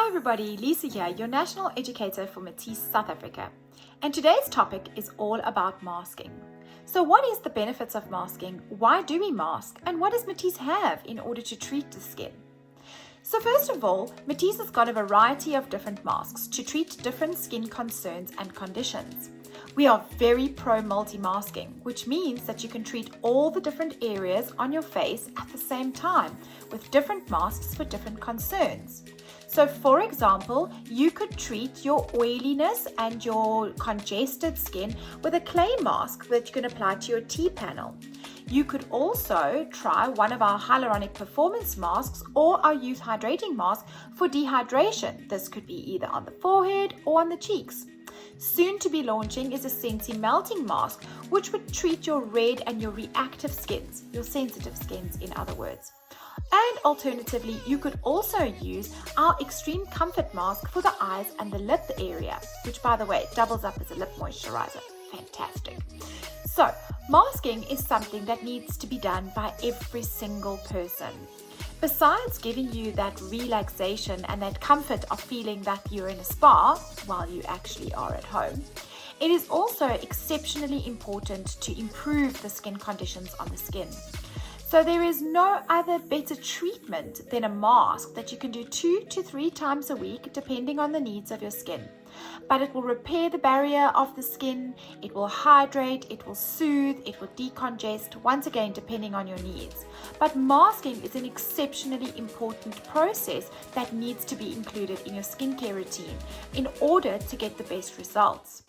Hi everybody, Lisa here, your National Educator for Matisse South Africa. And today's topic is all about masking. So what is the benefits of masking? Why do we mask? And what does Matisse have in order to treat the skin? So first of all, Matisse has got a variety of different masks to treat different skin concerns and conditions. We are very pro multi-masking, which means that you can treat all the different areas on your face at the same time with different masks for different concerns. So for example, you could treat your oiliness and your congested skin with a clay mask that you can apply to your T-panel. You could also try one of our hyaluronic performance masks or our youth hydrating mask for dehydration. This could be either on the forehead or on the cheeks. Soon to be launching is a Sensi melting mask, which would treat your red and your reactive skins, your sensitive skins in other words. And alternatively, you could also use our extreme comfort mask for the eyes and the lip area, which by the way doubles up as a lip moisturizer. Fantastic. So masking is something that needs to be done by every single person. Besides giving you that relaxation and that comfort of feeling that you're in a spa while you actually are at home, it is also exceptionally important to improve the skin conditions on the skin. So there is no other better treatment than a mask that you can do 2 to 3 times a week depending on the needs of your skin. But it will repair the barrier of the skin, it will hydrate, it will soothe, it will decongest, once again depending on your needs. But masking is an exceptionally important process that needs to be included in your skincare routine in order to get the best results.